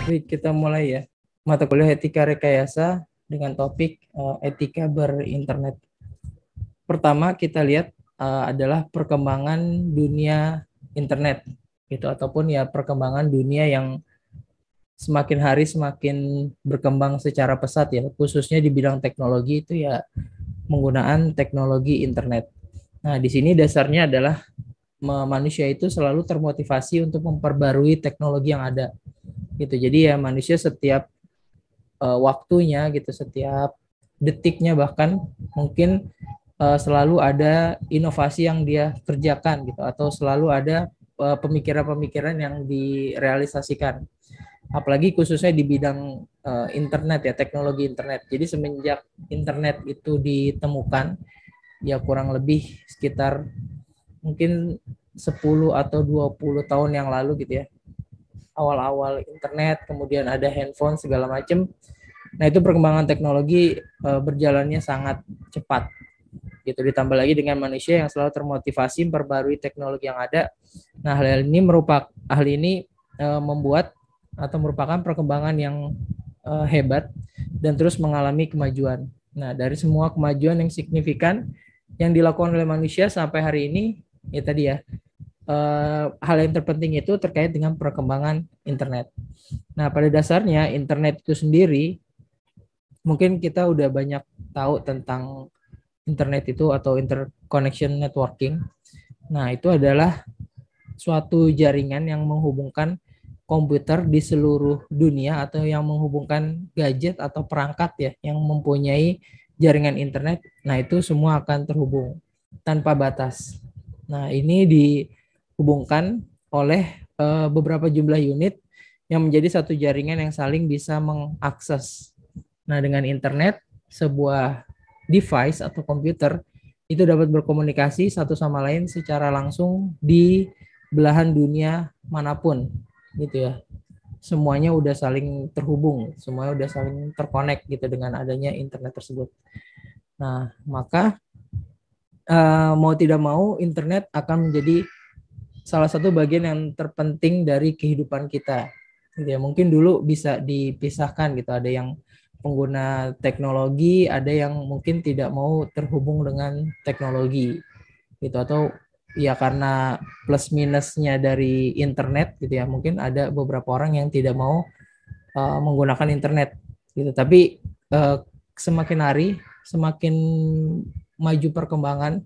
Baik, kita mulai ya. Mata kuliah etika rekayasa dengan topik etika berinternet. Pertama kita lihat adalah perkembangan dunia internet gitu, ataupun ya perkembangan dunia yang semakin hari semakin berkembang secara pesat ya, khususnya di bidang teknologi itu ya menggunakan teknologi internet. Nah, di sini dasarnya adalah manusia itu selalu termotivasi untuk memperbarui teknologi yang ada gitu. Jadi ya manusia setiap waktunya gitu, setiap detiknya bahkan mungkin selalu ada inovasi yang dia kerjakan gitu, atau selalu ada pemikiran-pemikiran yang direalisasikan, apalagi khususnya di bidang internet ya, teknologi internet. Jadi semenjak internet itu ditemukan ya kurang lebih sekitar mungkin 10 atau 20 tahun yang lalu gitu ya, awal-awal internet, kemudian ada handphone segala macam. Nah, itu perkembangan teknologi berjalannya sangat cepat gitu, ditambah lagi dengan manusia yang selalu termotivasi memperbarui teknologi yang ada. Nah, hal ini membuat atau merupakan perkembangan yang hebat dan terus mengalami kemajuan. Nah, dari semua kemajuan yang signifikan yang dilakukan oleh manusia sampai hari ini, ya tadi ya, hal yang terpenting itu terkait dengan perkembangan internet. Nah, pada dasarnya internet itu sendiri, mungkin kita udah banyak tahu tentang internet itu atau interconnection networking. Nah, itu adalah suatu jaringan yang menghubungkan komputer di seluruh dunia, atau yang menghubungkan gadget atau perangkat ya yang mempunyai jaringan internet. Nah, itu semua akan terhubung tanpa batas. Nah, ini dihubungkan oleh beberapa jumlah unit yang menjadi satu jaringan yang saling bisa mengakses. Nah, dengan internet, sebuah device atau komputer itu dapat berkomunikasi satu sama lain secara langsung di belahan dunia manapun gitu ya. Semuanya udah saling terhubung, semuanya udah saling terkonek gitu dengan adanya internet tersebut. Nah, maka mau tidak mau internet akan menjadi salah satu bagian yang terpenting dari kehidupan kita. Gitu ya. Mungkin dulu bisa dipisahkan gitu, ada yang pengguna teknologi, ada yang mungkin tidak mau terhubung dengan teknologi gitu, atau ya karena plus minusnya dari internet gitu ya, mungkin ada beberapa orang yang tidak mau menggunakan internet gitu. Tapi semakin hari semakin maju perkembangan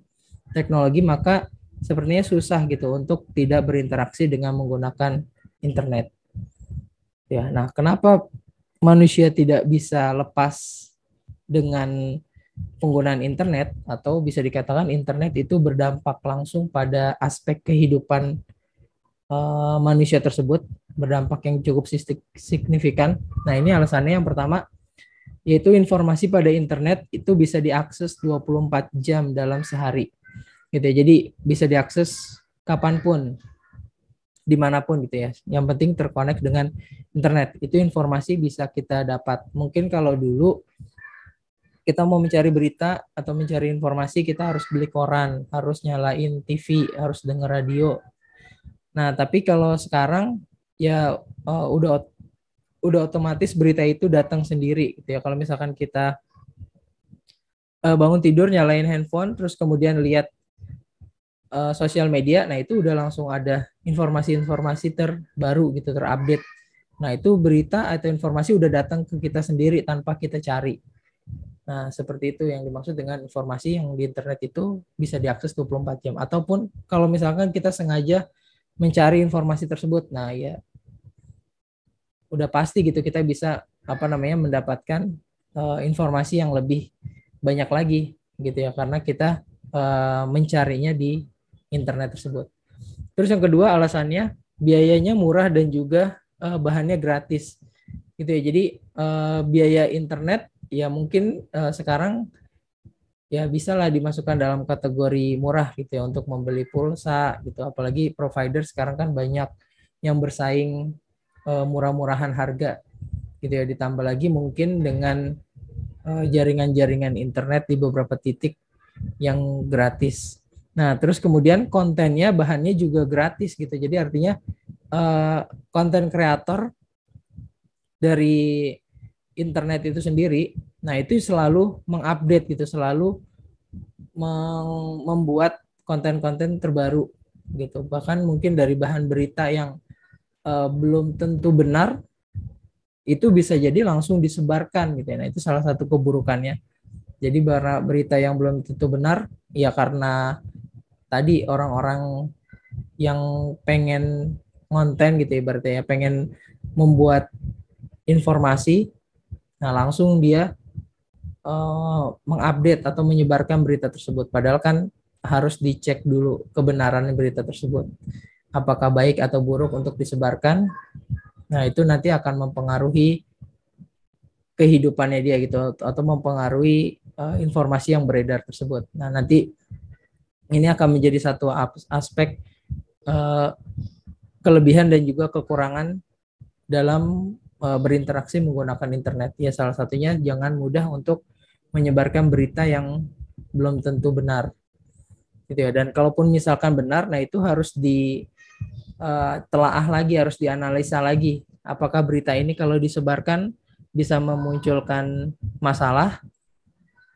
teknologi, maka sepertinya susah gitu untuk tidak berinteraksi dengan menggunakan internet ya. Nah, kenapa manusia tidak bisa lepas dengan penggunaan internet, atau bisa dikatakan internet itu berdampak langsung pada aspek kehidupan manusia tersebut, berdampak yang cukup signifikan. Nah, ini alasannya yang pertama, yaitu informasi pada internet itu bisa diakses 24 jam dalam sehari. Gitu ya. Jadi bisa diakses kapanpun, dimanapun gitu ya. Yang penting terkonek dengan internet. Itu informasi bisa kita dapat. Mungkin kalau dulu kita mau mencari berita atau mencari informasi, kita harus beli koran, harus nyalain TV, harus dengar radio. Nah, tapi kalau sekarang ya udah otomatis berita itu datang sendiri gitu ya. Kalau misalkan kita bangun tidur, nyalain handphone, terus kemudian lihat sosial media, nah itu udah langsung ada informasi-informasi terbaru gitu, terupdate. Nah, itu berita atau informasi udah datang ke kita sendiri tanpa kita cari. Nah, seperti itu yang dimaksud dengan informasi yang di internet itu bisa diakses 24 jam. Ataupun kalau misalkan kita sengaja mencari informasi tersebut, nah ya udah pasti gitu kita bisa mendapatkan informasi yang lebih banyak lagi gitu ya, karena kita mencarinya di internet tersebut. Terus yang kedua alasannya biayanya murah dan juga bahannya gratis gitu ya. Jadi biaya internet ya mungkin sekarang ya bisa lah dimasukkan dalam kategori murah gitu ya, untuk membeli pulsa gitu. Apalagi provider sekarang kan banyak yang bersaing murah-murahan harga gitu ya. Ditambah lagi mungkin dengan jaringan-jaringan internet di beberapa titik yang gratis. Nah, terus kemudian kontennya, bahannya juga gratis gitu. Jadi artinya konten kreator dari internet itu sendiri, nah itu selalu mengupdate gitu, selalu membuat konten-konten terbaru gitu. Bahkan mungkin dari bahan berita yang belum tentu benar itu bisa jadi langsung disebarkan gitu ya. Nah, itu salah satu keburukannya. Jadi berita yang belum tentu benar ya karena tadi orang-orang yang pengen konten gitu ya, berarti ya pengen membuat informasi, nah langsung dia mengupdate atau menyebarkan berita tersebut. Padahal kan harus dicek dulu kebenaran berita tersebut. Apakah baik atau buruk untuk disebarkan. Nah, itu nanti akan mempengaruhi kehidupannya dia gitu atau mempengaruhi informasi yang beredar tersebut. Nah, nanti ini akan menjadi satu aspek kelebihan dan juga kekurangan dalam berinteraksi menggunakan internet. Ya, salah satunya jangan mudah untuk menyebarkan berita yang belum tentu benar. Gitu ya. Dan kalaupun misalkan benar, nah itu harus ditelaah lagi, harus dianalisa lagi. Apakah berita ini kalau disebarkan bisa memunculkan masalah?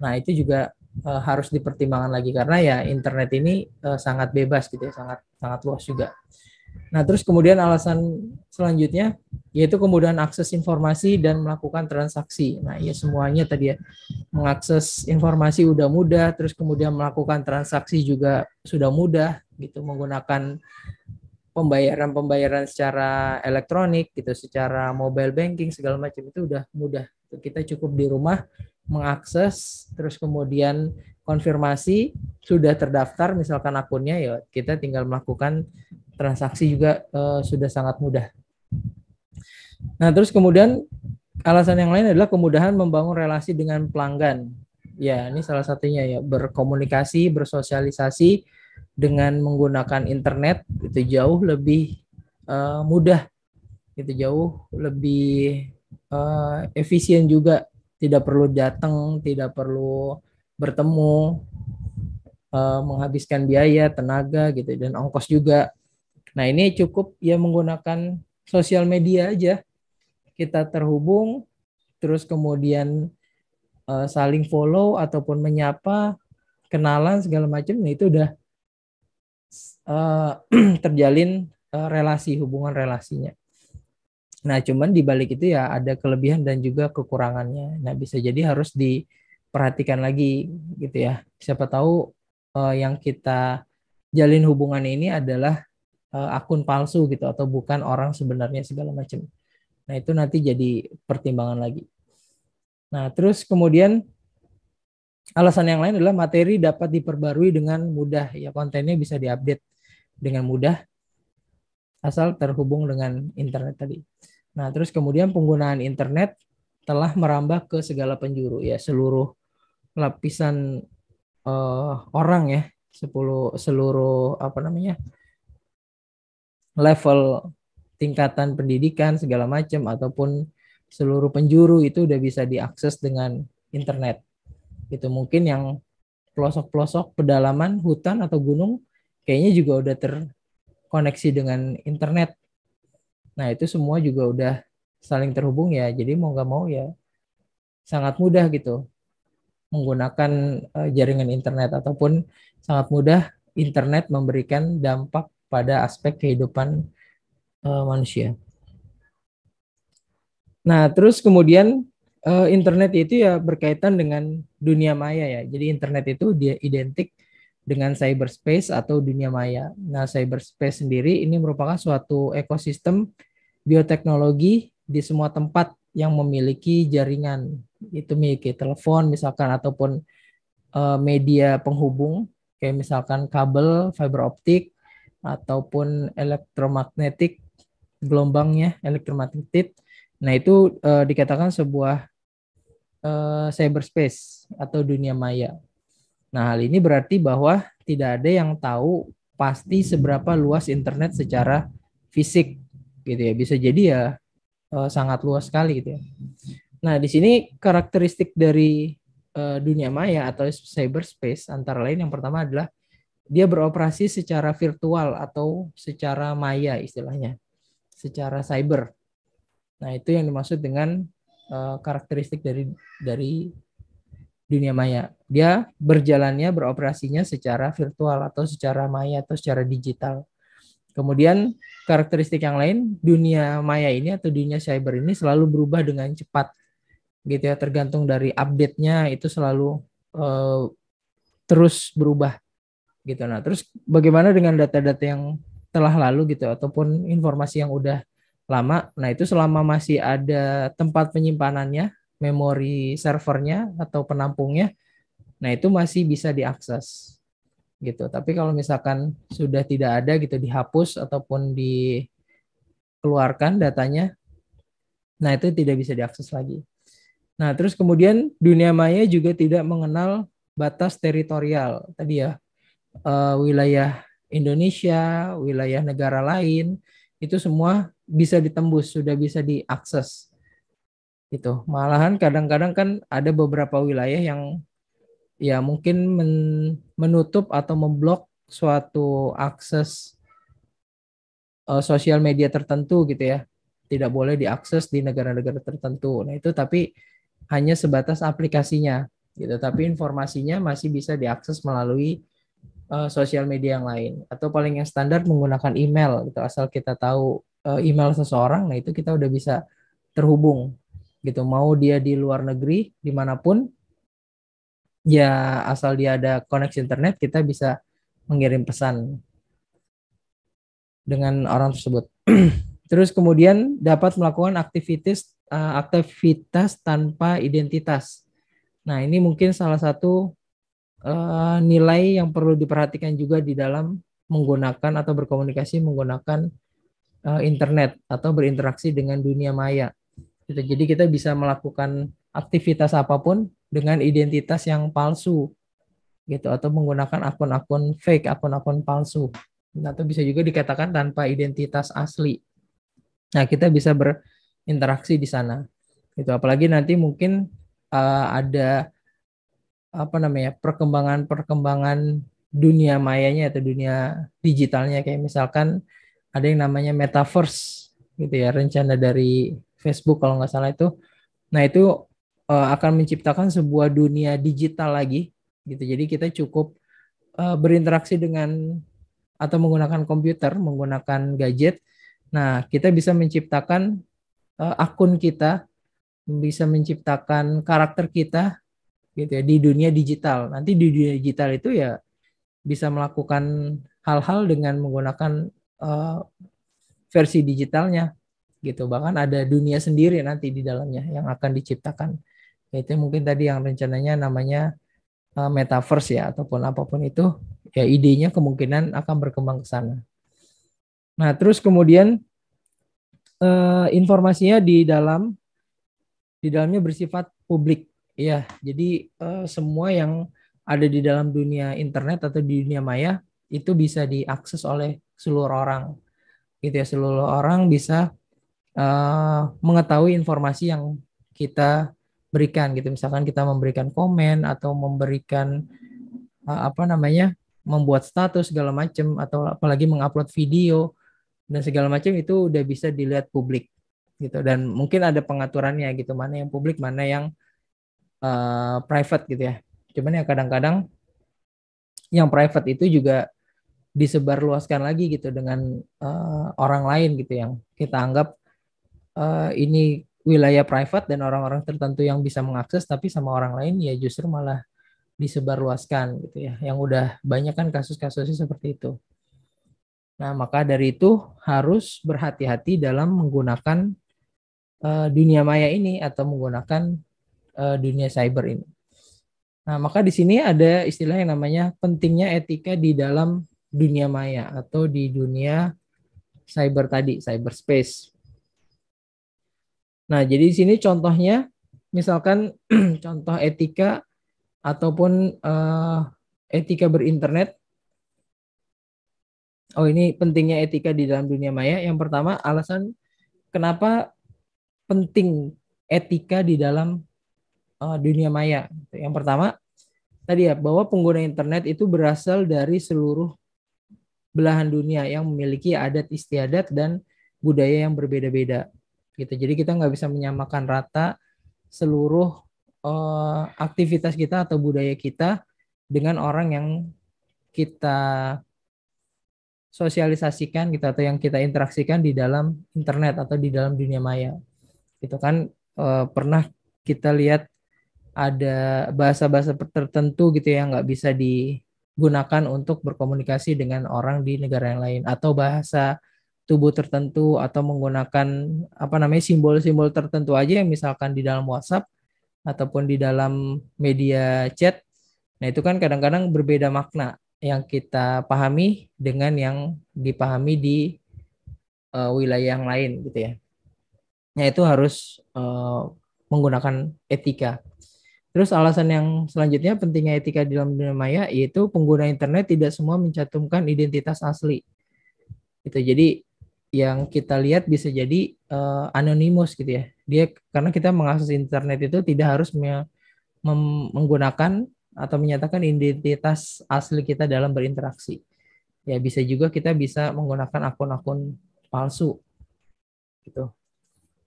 Nah, itu juga harus dipertimbangkan lagi karena ya internet ini sangat bebas gitu ya, sangat sangat luas juga. Nah, terus kemudian alasan selanjutnya yaitu kemudahan akses informasi dan melakukan transaksi. Nah, ya semuanya tadi ya, mengakses informasi udah mudah, terus kemudian melakukan transaksi juga sudah mudah gitu, menggunakan pembayaran secara elektronik gitu, secara mobile banking segala macam itu udah mudah. Kita cukup di rumah mengakses, terus kemudian konfirmasi sudah terdaftar misalkan akunnya, ya kita tinggal melakukan transaksi juga sudah sangat mudah. Nah, terus kemudian alasan yang lain adalah kemudahan membangun relasi dengan pelanggan. Ya, ini salah satunya ya, berkomunikasi, bersosialisasi dengan menggunakan internet itu jauh lebih mudah, itu jauh lebih efisien juga, tidak perlu datang, tidak perlu bertemu, menghabiskan biaya, tenaga gitu dan ongkos juga. Nah, ini cukup ya menggunakan sosial media aja, kita terhubung, terus kemudian saling follow ataupun menyapa, kenalan segala macam, nah itu udah terjalin relasi, hubungan relasinya. Nah, cuman di balik itu ya ada kelebihan dan juga kekurangannya. Nah, bisa jadi harus diperhatikan lagi gitu ya. Siapa tahu yang kita jalin hubungan ini adalah akun palsu gitu atau bukan orang sebenarnya segala macam. Nah, itu nanti jadi pertimbangan lagi. Nah, terus kemudian alasan yang lain adalah materi dapat diperbarui dengan mudah. Ya, kontennya bisa diupdate dengan mudah asal terhubung dengan internet tadi. Nah, terus kemudian penggunaan internet telah merambah ke segala penjuru ya, seluruh lapisan orang ya, seluruh apa namanya? Level tingkatan pendidikan segala macam ataupun seluruh penjuru itu udah bisa diakses dengan internet. Itu mungkin yang pelosok-pelosok pedalaman hutan atau gunung kayaknya juga udah terkoneksi dengan internet. Nah, itu semua juga udah saling terhubung ya. Jadi mau nggak mau ya sangat mudah gitu menggunakan jaringan internet ataupun sangat mudah internet memberikan dampak pada aspek kehidupan manusia. Nah, terus kemudian internet itu ya berkaitan dengan dunia maya ya. Jadi internet itu dia identik dengan cyberspace atau dunia maya. Nah, cyberspace sendiri ini merupakan suatu ekosistem bioteknologi di semua tempat yang memiliki jaringan. Itu memiliki telepon misalkan ataupun media penghubung kayak misalkan kabel, fiber optik ataupun elektromagnetik, gelombangnya elektromagnetik. Nah, itu dikatakan sebuah cyberspace atau dunia maya. Nah, hal ini berarti bahwa tidak ada yang tahu pasti seberapa luas internet secara fisik gitu ya. Bisa jadi ya sangat luas sekali gitu ya. Nah, di sini karakteristik dari dunia maya atau cyberspace antara lain yang pertama adalah dia beroperasi secara virtual atau secara maya istilahnya, secara cyber. Nah, itu yang dimaksud dengan karakteristik dari dunia maya. Dia berjalannya, beroperasinya secara virtual atau secara maya atau secara digital. Kemudian karakteristik yang lain, dunia maya ini atau dunia cyber ini selalu berubah dengan cepat, gitu ya. Tergantung dari update-nya itu selalu terus berubah, gitu. Nah, terus bagaimana dengan data-data yang telah lalu gitu ataupun informasi yang udah lama? Nah, itu selama masih ada tempat penyimpanannya, memori servernya atau penampungnya, nah itu masih bisa diakses gitu. Tapi kalau misalkan sudah tidak ada gitu, dihapus ataupun dikeluarkan datanya, nah itu tidak bisa diakses lagi. Nah, terus kemudian dunia maya juga tidak mengenal batas teritorial. Tadi ya, wilayah Indonesia, wilayah negara lain, itu semua bisa ditembus, sudah bisa diakses. Gitu. Malahan kadang-kadang kan ada beberapa wilayah yang ya mungkin menutup atau memblok suatu akses sosial media tertentu gitu ya. Tidak boleh diakses di negara-negara tertentu. Nah, itu tapi hanya sebatas aplikasinya gitu, tapi informasinya masih bisa diakses melalui sosial media yang lain atau paling yang standar menggunakan email gitu. Asal kita tahu email seseorang, nah itu kita udah bisa terhubung gitu. Mau dia di luar negeri dimanapun, ya asal dia ada koneksi internet kita bisa mengirim pesan dengan orang tersebut. Terus kemudian dapat melakukan aktivitas tanpa identitas. Nah, ini mungkin salah satu nilai yang perlu diperhatikan juga di dalam menggunakan atau berkomunikasi menggunakan internet atau berinteraksi dengan dunia maya. Gitu. Jadi kita bisa melakukan aktivitas apapun dengan identitas yang palsu gitu atau menggunakan akun-akun fake, akun-akun palsu. Atau bisa juga dikatakan tanpa identitas asli. Nah, kita bisa berinteraksi di sana. Gitu. Apalagi nanti mungkin ada apa namanya perkembangan dunia mayanya atau dunia digitalnya, kayak misalkan ada yang namanya metaverse gitu ya, rencana dari Facebook kalau nggak salah itu. Nah, itu akan menciptakan sebuah dunia digital lagi gitu. Jadi kita cukup berinteraksi dengan atau menggunakan komputer, menggunakan gadget. Nah, kita bisa menciptakan akun kita, bisa menciptakan karakter kita gitu ya di dunia digital. Nanti di dunia digital itu ya bisa melakukan hal-hal dengan menggunakan versi digitalnya gitu. Bahkan ada dunia sendiri nanti di dalamnya yang akan diciptakan. Itu mungkin tadi yang rencananya namanya metaverse ya ataupun apapun itu, ya idenya kemungkinan akan berkembang ke sana. Nah, terus kemudian informasinya di dalamnya bersifat publik. Ya, jadi semua yang ada di dalam dunia internet atau di dunia maya itu bisa diakses oleh seluruh orang. Gitu ya, seluruh orang bisa mengetahui informasi yang kita berikan gitu. Misalkan kita memberikan komen atau memberikan apa namanya? Membuat status segala macam atau apalagi mengupload video dan segala macam itu udah bisa dilihat publik gitu, dan mungkin ada pengaturannya gitu, mana yang publik mana yang private gitu ya. Cuman ya kadang-kadang yang private itu juga disebarluaskan lagi gitu dengan orang lain gitu yang kita anggap ini wilayah private dan orang-orang tertentu yang bisa mengakses, tapi sama orang lain ya justru malah disebarluaskan gitu ya. Yang udah banyak kan kasus-kasusnya seperti itu. Nah, maka dari itu harus berhati-hati dalam menggunakan dunia maya ini atau menggunakan dunia cyber ini. Nah, maka di sini ada istilah yang namanya pentingnya etika di dalam dunia maya atau di dunia cyber tadi, cyberspace. Nah, jadi di sini contohnya, misalkan contoh etika ataupun etika berinternet. Oh, ini pentingnya etika di dalam dunia maya. Yang pertama, alasan kenapa penting etika di dalam dunia maya. Yang pertama, tadi ya, bahwa pengguna internet itu berasal dari seluruh belahan dunia yang memiliki adat istiadat dan budaya yang berbeda-beda. gitu. Jadi kita nggak bisa menyamakan rata seluruh aktivitas kita atau budaya kita dengan orang yang kita sosialisasikan gitu atau yang kita interaksikan di dalam internet atau di dalam dunia maya. Itu kan pernah kita lihat ada bahasa-bahasa tertentu gitu yang nggak bisa digunakan untuk berkomunikasi dengan orang di negara yang lain, atau bahasa tubuh tertentu, atau menggunakan apa namanya simbol-simbol tertentu aja yang misalkan di dalam WhatsApp ataupun di dalam media chat. Nah, itu kan kadang-kadang berbeda makna yang kita pahami dengan yang dipahami di wilayah yang lain gitu ya. Nah, itu harus menggunakan etika. Terus alasan yang selanjutnya pentingnya etika di dalam dunia maya yaitu pengguna internet tidak semua mencantumkan identitas asli. Itu jadi yang kita lihat bisa jadi anonimus gitu ya. Dia karena kita mengakses internet itu tidak harus menggunakan atau menyatakan identitas asli kita dalam berinteraksi. Ya bisa juga kita bisa menggunakan akun-akun palsu gitu.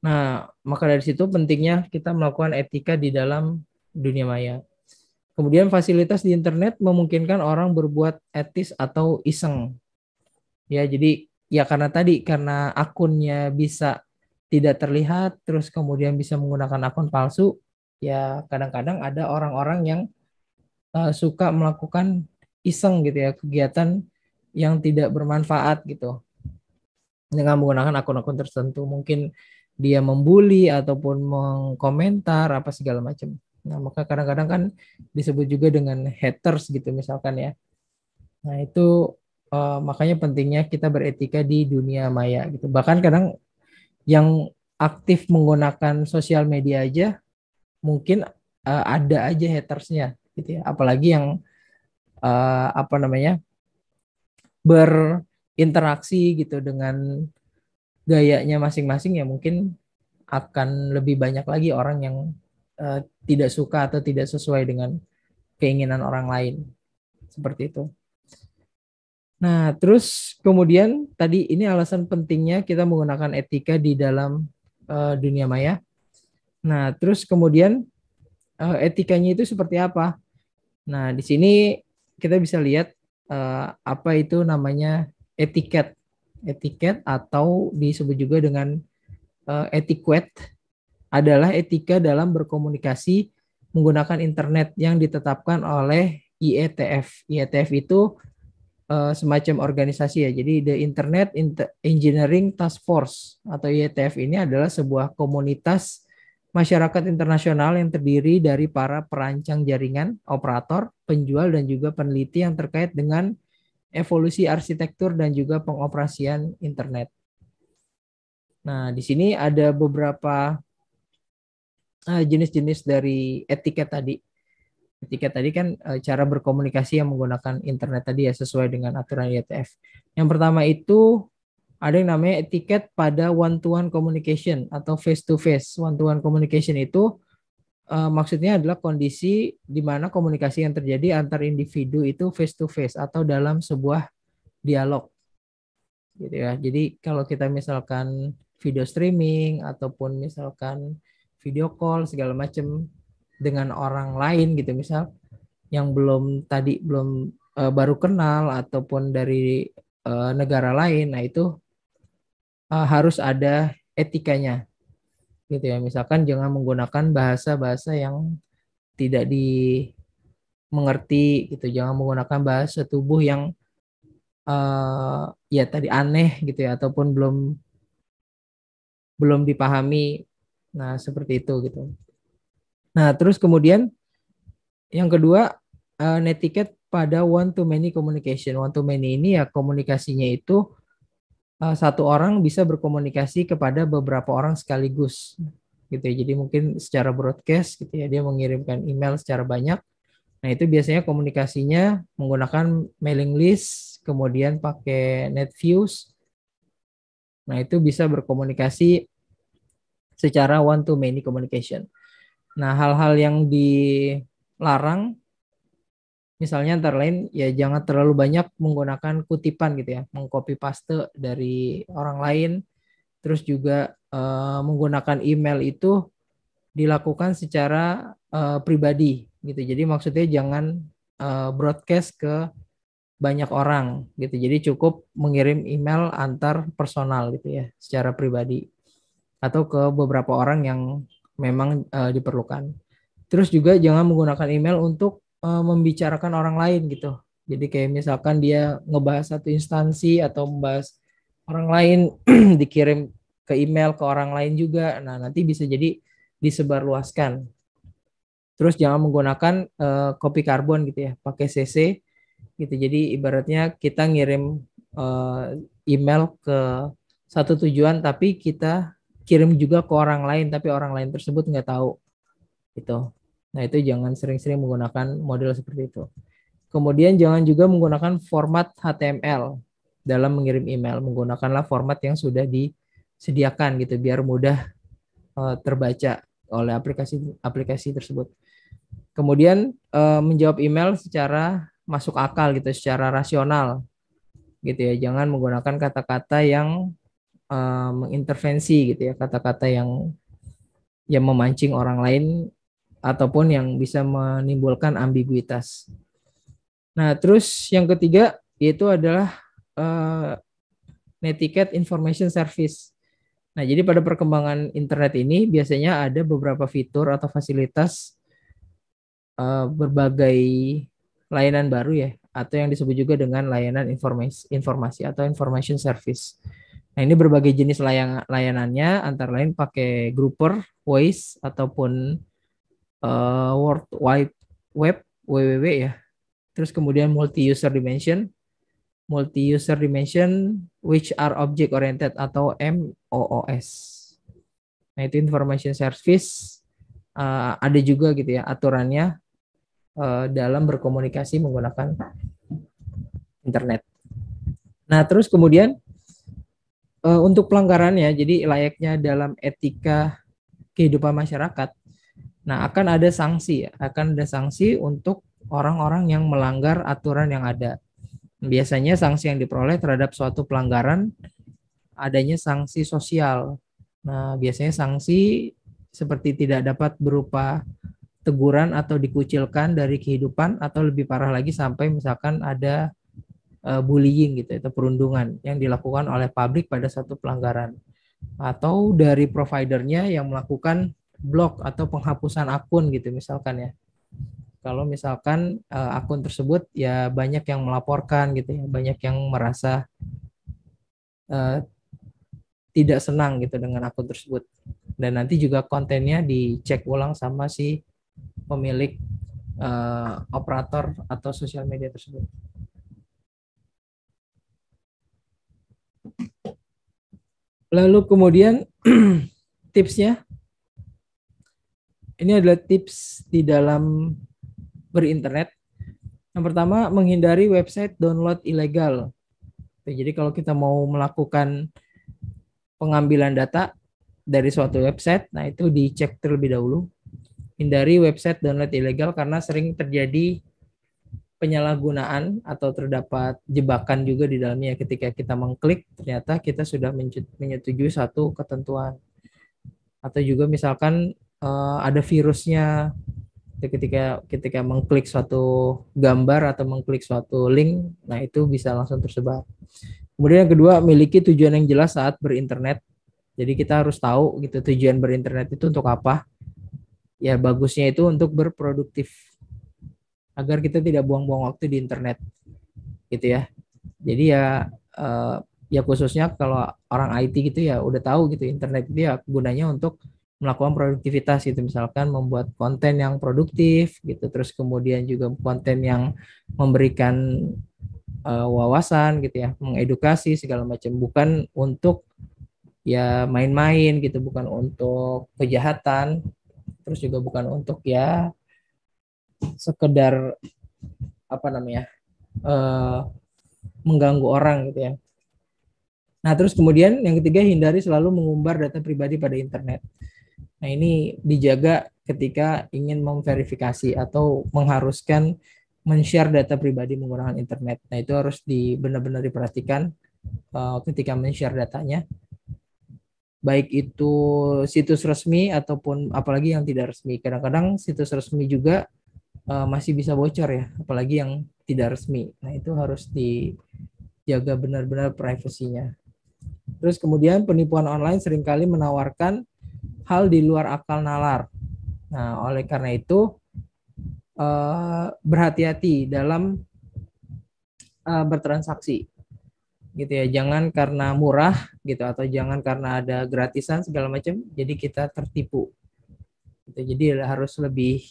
Nah, maka dari situ pentingnya kita melakukan etika di dalam dunia maya. Kemudian fasilitas di internet memungkinkan orang berbuat etis atau iseng. Ya, jadi ya karena akunnya bisa tidak terlihat, terus kemudian bisa menggunakan akun palsu, ya kadang-kadang ada orang-orang yang suka melakukan iseng gitu ya, kegiatan yang tidak bermanfaat gitu dengan menggunakan akun-akun tertentu. Mungkin dia membuli ataupun mengkomentar apa segala macam. Nah, maka kadang-kadang kan disebut juga dengan haters gitu misalkan ya. Nah, itu makanya pentingnya kita beretika di dunia maya gitu. Bahkan kadang yang aktif menggunakan sosial media aja mungkin ada aja hatersnya gitu ya. Apalagi yang apa namanya berinteraksi gitu dengan gayanya masing-masing, ya mungkin akan lebih banyak lagi orang yang tidak suka atau tidak sesuai dengan keinginan orang lain seperti itu. Nah, terus kemudian tadi ini alasan pentingnya kita menggunakan etika di dalam dunia maya. Nah, terus kemudian etikanya itu seperti apa? Nah, di sini kita bisa lihat apa itu namanya etiket. Etiket atau disebut juga dengan etiquette adalah etika dalam berkomunikasi menggunakan internet yang ditetapkan oleh IETF. IETF itu semacam organisasi ya. Jadi The Internet Engineering Task Force atau IETF ini adalah sebuah komunitas masyarakat internasional yang terdiri dari para perancang jaringan, operator, penjual, dan juga peneliti yang terkait dengan evolusi arsitektur dan juga pengoperasian internet. Nah, di sini ada beberapa jenis-jenis dari etiket tadi. Etiket tadi kan cara berkomunikasi yang menggunakan internet tadi ya sesuai dengan aturan IETF. Yang pertama itu ada yang namanya etiket pada one-to-one communication atau face-to-face. One-to-one communication itu maksudnya adalah kondisi di mana komunikasi yang terjadi antar individu itu face-to-face atau dalam sebuah dialog. Gitu ya. Jadi kalau kita misalkan video streaming ataupun misalkan video call segala macam dengan orang lain gitu misal yang belum baru kenal ataupun dari negara lain, nah itu harus ada etikanya gitu ya. Misalkan jangan menggunakan bahasa-bahasa yang tidak dimengerti gitu, jangan menggunakan bahasa tubuh yang ya tadi aneh gitu ya ataupun belum dipahami. Nah, seperti itu gitu. Nah, terus kemudian yang kedua, netiquette pada one to many communication. One to many ini ya komunikasinya itu satu orang bisa berkomunikasi kepada beberapa orang sekaligus gitu ya. Jadi mungkin secara broadcast gitu ya, dia mengirimkan email secara banyak. Nah, itu biasanya komunikasinya menggunakan mailing list, kemudian pakai NetViews. Nah, itu bisa berkomunikasi secara one to many communication. Nah, hal-hal yang dilarang misalnya antara lain ya jangan terlalu banyak menggunakan kutipan gitu ya, mengcopy paste dari orang lain. Terus juga menggunakan email itu dilakukan secara pribadi gitu. Jadi maksudnya jangan broadcast ke banyak orang gitu. Jadi cukup mengirim email antar personal gitu ya, secara pribadi atau ke beberapa orang yang memang diperlukan. Terus juga jangan menggunakan email untuk membicarakan orang lain gitu. Jadi kayak misalkan dia ngebahas satu instansi atau membahas orang lain dikirim ke email ke orang lain juga. Nah, nanti bisa jadi disebarluaskan. Terus jangan menggunakan kopi karbon gitu ya, pakai CC gitu. Jadi ibaratnya kita ngirim email ke satu tujuan tapi kita kirim juga ke orang lain tapi orang lain tersebut nggak tahu gitu. Nah, itu jangan sering-sering menggunakan model seperti itu. Kemudian jangan juga menggunakan format HTML dalam mengirim email. Menggunakanlah format yang sudah disediakan gitu biar mudah terbaca oleh aplikasi tersebut. Kemudian menjawab email secara masuk akal gitu, secara rasional gitu ya. Jangan menggunakan kata-kata yang mengintervensi gitu ya, kata-kata yang memancing orang lain ataupun yang bisa menimbulkan ambiguitas. Nah, terus yang ketiga yaitu adalah netiquette information service. Nah, jadi pada perkembangan internet ini biasanya ada beberapa fitur atau fasilitas berbagai layanan baru ya, atau yang disebut juga dengan layanan informasi atau information service. Nah, ini berbagai jenis layanannya, antara lain pakai grouper, voice, ataupun World Wide Web, WWW ya. Terus kemudian multi-user dimension, which are object oriented atau MOOS. Nah, itu information service. Ada juga gitu ya aturannya dalam berkomunikasi menggunakan internet. Nah, terus kemudian untuk pelanggarannya, jadi layaknya dalam etika kehidupan masyarakat, nah akan ada sanksi ya, akan ada sanksi untuk orang-orang yang melanggar aturan yang ada. Biasanya sanksi yang diperoleh terhadap suatu pelanggaran adanya sanksi sosial. Nah, biasanya sanksi seperti tidak dapat berupa teguran atau dikucilkan dari kehidupan, atau lebih parah lagi sampai misalkan ada bullying gitu atau perundungan yang dilakukan oleh publik pada satu pelanggaran, atau dari providernya yang melakukan blok atau penghapusan akun gitu misalkan ya. Kalau misalkan akun tersebut ya banyak yang melaporkan gitu ya, banyak yang merasa tidak senang gitu dengan akun tersebut, dan nanti juga kontennya dicek ulang sama si pemilik operator atau sosial media tersebut. Lalu kemudian tipsnya, ini adalah tips di dalam berinternet. Yang pertama, menghindari website download ilegal. Jadi kalau kita mau melakukan pengambilan data dari suatu website, nah itu dicek terlebih dahulu. Hindari website download ilegal karena sering terjadi penyalahgunaan atau terdapat jebakan juga di dalamnya. Ketika kita mengklik, ternyata kita sudah menyetujui satu ketentuan. Atau juga misalkan ada virusnya, ketika mengklik suatu gambar atau mengklik suatu link, nah itu bisa langsung tersebar. Kemudian yang kedua, miliki tujuan yang jelas saat berinternet. Jadi kita harus tahu gitu tujuan berinternet itu untuk apa. Ya bagusnya itu untuk berproduktif, agar kita tidak buang-buang waktu di internet gitu ya. Jadi ya khususnya kalau orang IT gitu ya udah tahu gitu internet itu ya gunanya untuk melakukan produktivitas gitu, misalkan membuat konten yang produktif gitu, terus kemudian juga konten yang memberikan wawasan gitu ya, mengedukasi segala macam, bukan untuk ya main-main gitu, bukan untuk kejahatan, terus juga bukan untuk ya sekedar apa namanya mengganggu orang gitu ya. Nah, terus kemudian yang ketiga, hindari selalu mengumbar data pribadi pada internet. Nah, ini dijaga ketika ingin memverifikasi atau mengharuskan men-share data pribadi menggunakan internet. Nah, itu harus benar-benar diperhatikan ketika men-share datanya. baik itu situs resmi ataupun apalagi yang tidak resmi. Kadang-kadang situs resmi juga masih bisa bocor ya, apalagi yang tidak resmi. Nah, itu harus dijaga benar-benar privasinya. Terus kemudian penipuan online seringkali menawarkan hal di luar akal nalar. Nah, oleh karena itu berhati-hati dalam bertransaksi gitu ya. Jangan karena murah gitu atau jangan karena ada gratisan segala macam jadi kita tertipu. Gitu. Jadi harus lebih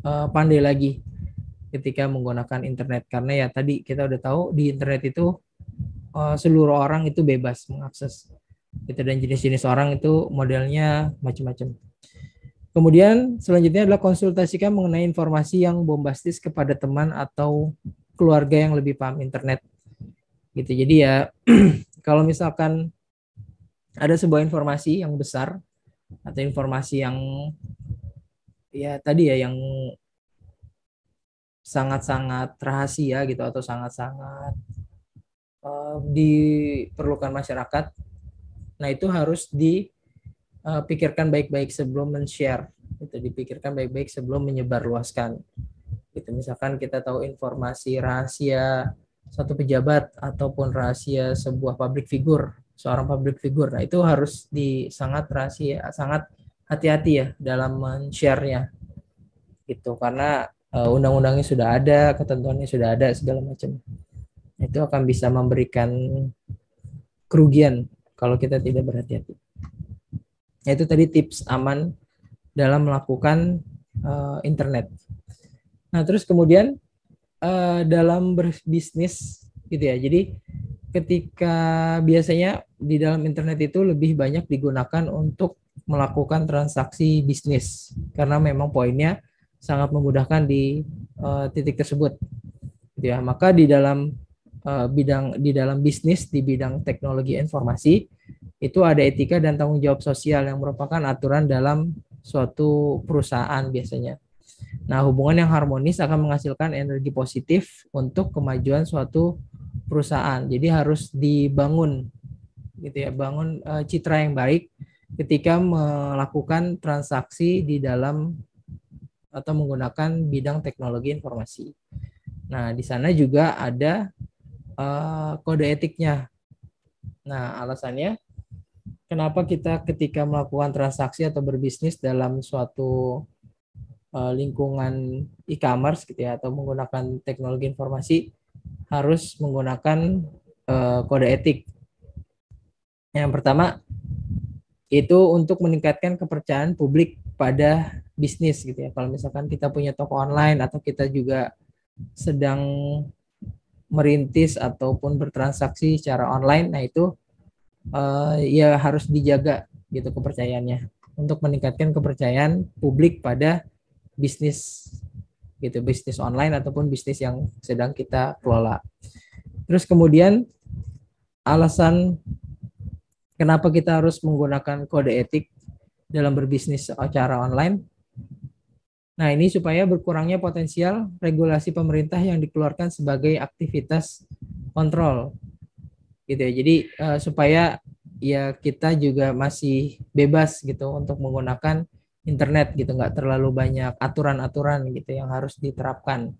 pandai lagi ketika menggunakan internet karena ya tadi kita udah tahu di internet itu seluruh orang itu bebas mengakses gitu dan jenis-jenis orang itu modelnya macam-macam. Kemudian selanjutnya adalah konsultasikan mengenai informasi yang bombastis kepada teman atau keluarga yang lebih paham internet. Gitu. Jadi ya kalau misalkan ada sebuah informasi yang besar atau informasi yang ya tadi ya yang sangat-sangat rahasia gitu atau sangat-sangat diperlukan masyarakat, nah itu harus dipikirkan baik-baik sebelum men-share, itu dipikirkan baik-baik sebelum menyebarluaskan. Gitu. Misalkan kita tahu informasi rahasia satu pejabat ataupun rahasia sebuah public figure, seorang public figure, nah itu harus sangat rahasia, sangat hati-hati ya dalam men-share-nya. Gitu. Karena undang-undangnya sudah ada, ketentuannya sudah ada segala macam. Itu akan bisa memberikan kerugian kalau kita tidak berhati-hati. Itu tadi tips aman dalam melakukan internet. Nah, terus kemudian dalam berbisnis gitu ya. Jadi ketika biasanya di dalam internet itu lebih banyak digunakan untuk melakukan transaksi bisnis karena memang poinnya sangat memudahkan di titik tersebut. Gitu ya. Maka di dalam dalam bisnis di bidang teknologi informasi itu ada etika dan tanggung jawab sosial yang merupakan aturan dalam suatu perusahaan biasanya. Nah, hubungan yang harmonis akan menghasilkan energi positif untuk kemajuan suatu perusahaan. Jadi harus dibangun gitu ya, bangun citra yang baik ketika melakukan transaksi di dalam atau menggunakan bidang teknologi informasi. Nah, di sana juga ada kode etiknya. Nah, alasannya kenapa kita ketika melakukan transaksi atau berbisnis dalam suatu lingkungan e-commerce gitu ya atau menggunakan teknologi informasi harus menggunakan kode etik. Yang pertama itu untuk meningkatkan kepercayaan publik pada bisnis gitu ya. Kalau misalkan kita punya toko online atau kita juga sedang merintis ataupun bertransaksi secara online, nah itu ya harus dijaga gitu kepercayaannya untuk meningkatkan kepercayaan publik pada bisnis gitu, bisnis online ataupun bisnis yang sedang kita kelola. Terus kemudian alasan kenapa kita harus menggunakan kode etik dalam berbisnis secara online. Nah, ini supaya berkurangnya potensial regulasi pemerintah yang dikeluarkan sebagai aktivitas kontrol. Gitu ya. Jadi supaya ya kita juga masih bebas gitu untuk menggunakan internet gitu, nggak terlalu banyak aturan-aturan gitu yang harus diterapkan.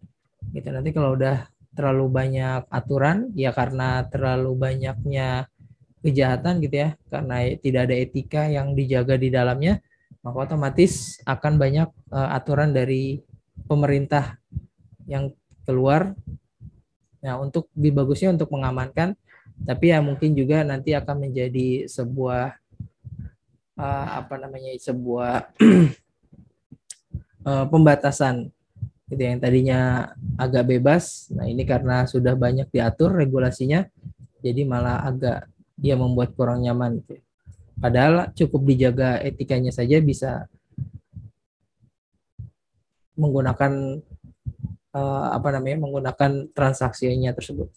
Gitu. Nanti kalau udah terlalu banyak aturan ya karena terlalu banyaknya kejahatan gitu ya, karena tidak ada etika yang dijaga di dalamnya, maka otomatis akan banyak aturan dari pemerintah yang keluar. Nah, untuk lebih bagusnya untuk mengamankan, tapi ya mungkin juga nanti akan menjadi sebuah sebuah pembatasan gitu yang tadinya agak bebas. Nah, ini karena sudah banyak diatur regulasinya, jadi malah agak dia membuat kurang nyaman gitu. Padahal cukup dijaga etikanya saja bisa menggunakan menggunakan transaksinya tersebut.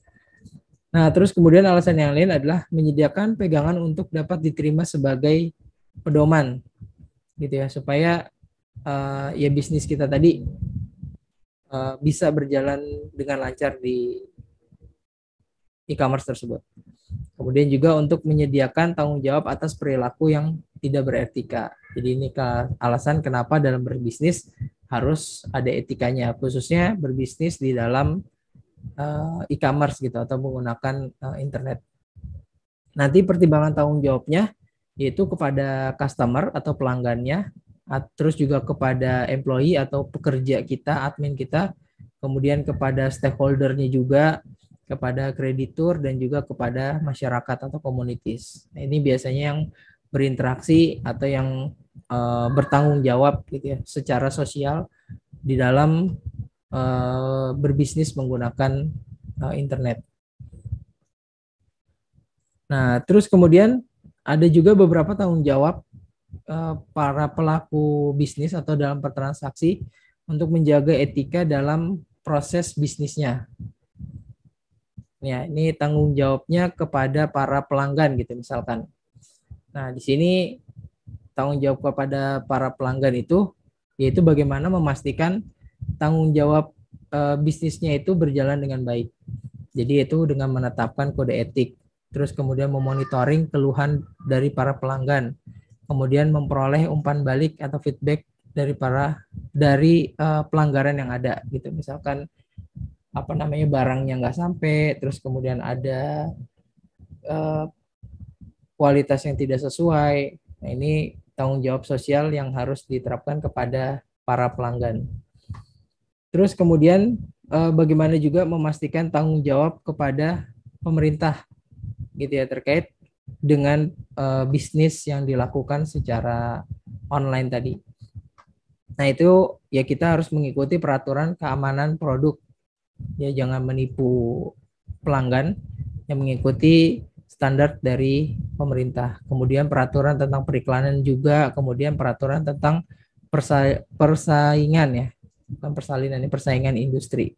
Nah, terus kemudian alasan yang lain adalah menyediakan pegangan untuk dapat diterima sebagai pedoman gitu ya, supaya ya bisnis kita tadi bisa berjalan dengan lancar di e-commerce tersebut. Kemudian juga untuk menyediakan tanggung jawab atas perilaku yang tidak beretika. Jadi ini alasan kenapa dalam berbisnis harus ada etikanya, khususnya berbisnis di dalam e-commerce gitu atau menggunakan internet. Nanti pertimbangan tanggung jawabnya yaitu kepada customer atau pelanggannya, terus juga kepada employee atau pekerja kita, admin kita, kemudian kepada stakeholder-nya juga, kepada kreditur, dan juga kepada masyarakat atau communities. Nah, ini biasanya yang berinteraksi atau yang bertanggung jawab gitu ya secara sosial di dalam berbisnis menggunakan internet. Nah, terus kemudian ada juga beberapa tanggung jawab para pelaku bisnis atau dalam bertransaksi untuk menjaga etika dalam proses bisnisnya. Ya, ini tanggung jawabnya kepada para pelanggan gitu misalkan. Nah, di sini tanggung jawab kepada para pelanggan itu yaitu bagaimana memastikan tanggung jawab bisnisnya itu berjalan dengan baik. Jadi itu dengan menetapkan kode etik, terus kemudian memonitoring keluhan dari para pelanggan, kemudian memperoleh umpan balik atau feedback dari pelanggaran yang ada gitu. Misalkan apa namanya barangnya nggak sampai, terus kemudian ada kualitas yang tidak sesuai. Nah, ini tanggung jawab sosial yang harus diterapkan kepada para pelanggan. Terus kemudian bagaimana juga memastikan tanggung jawab kepada pemerintah gitu ya terkait dengan bisnis yang dilakukan secara online tadi. Nah, itu ya kita harus mengikuti peraturan keamanan produk. Ya, jangan menipu pelanggan yang mengikuti standar dari pemerintah. Kemudian peraturan tentang periklanan juga, kemudian peraturan tentang persaingan ya. Bukan persalinan, persaingan industri.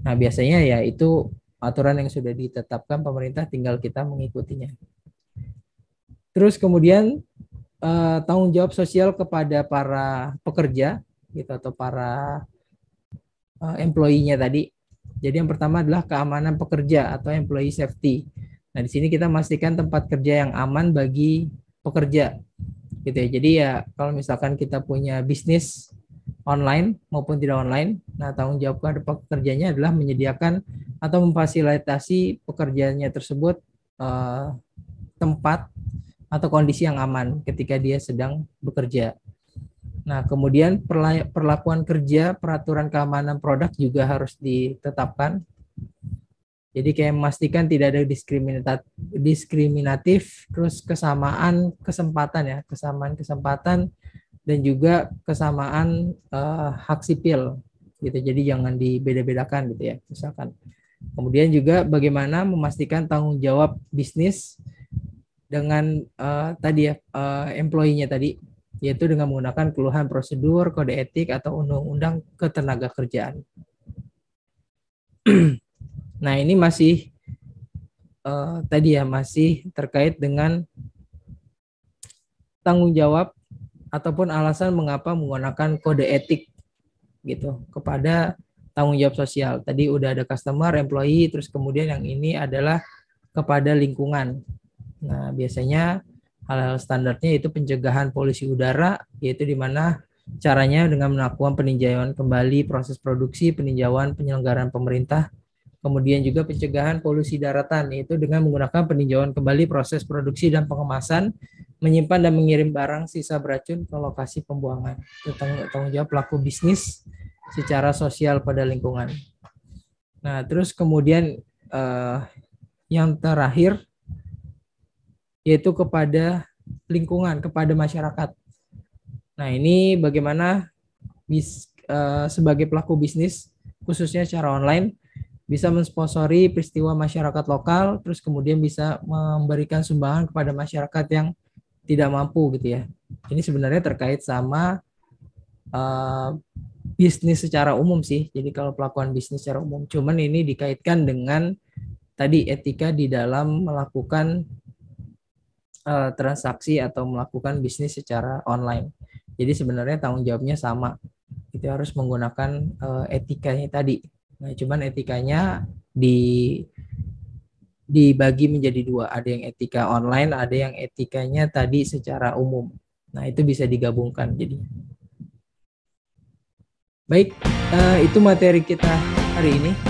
Nah, biasanya ya itu aturan yang sudah ditetapkan pemerintah, tinggal kita mengikutinya. Terus kemudian tanggung jawab sosial kepada para pekerja gitu atau para employee-nya tadi. Jadi yang pertama adalah keamanan pekerja atau employee safety. Nah, di sini kita memastikan tempat kerja yang aman bagi pekerja. Gitu ya. Jadi ya kalau misalkan kita punya bisnis online maupun tidak online, nah tanggung jawab pekerjanya adalah menyediakan atau memfasilitasi pekerjaannya tersebut tempat atau kondisi yang aman ketika dia sedang bekerja. Nah, kemudian perlakuan kerja, peraturan keamanan produk juga harus ditetapkan. Jadi kayak memastikan tidak ada diskriminatif, terus kesamaan kesempatan ya, kesamaan kesempatan dan juga kesamaan hak sipil gitu. Jadi jangan dibeda-bedakan gitu ya, misalkan. Kemudian juga bagaimana memastikan tanggung jawab bisnis dengan tadi ya employee-nya tadi, yaitu dengan menggunakan keluhan prosedur, kode etik, atau undang-undang ketenagakerjaan. Nah, ini masih tadi ya, masih terkait dengan tanggung jawab ataupun alasan mengapa menggunakan kode etik gitu kepada tanggung jawab sosial. Tadi udah ada customer, employee, terus kemudian yang ini adalah kepada lingkungan. Nah, biasanya hal-hal standarnya itu pencegahan polusi udara, yaitu di mana caranya dengan melakukan peninjauan kembali proses produksi, peninjauan penyelenggaraan pemerintah, kemudian juga pencegahan polusi daratan, yaitu dengan menggunakan peninjauan kembali proses produksi dan pengemasan, menyimpan dan mengirim barang sisa beracun ke lokasi pembuangan. Itu tanggung jawab pelaku bisnis secara sosial pada lingkungan. Nah, terus kemudian yang terakhir yaitu kepada lingkungan, kepada masyarakat. Nah, ini bagaimana sebagai pelaku bisnis, khususnya secara online, bisa mensponsori peristiwa masyarakat lokal, terus kemudian bisa memberikan sumbangan kepada masyarakat yang tidak mampu gitu ya. Ini sebenarnya terkait sama bisnis secara umum sih. Jadi kalau pelakuan bisnis secara umum, cuman ini dikaitkan dengan tadi etika di dalam melakukan transaksi atau melakukan bisnis secara online. Jadi sebenarnya tanggung jawabnya sama. Itu harus menggunakan etikanya tadi. Nah, cuman etikanya dibagi menjadi dua. Ada yang etika online, ada yang etikanya tadi secara umum. Nah, itu bisa digabungkan jadi. Baik, itu materi kita hari ini.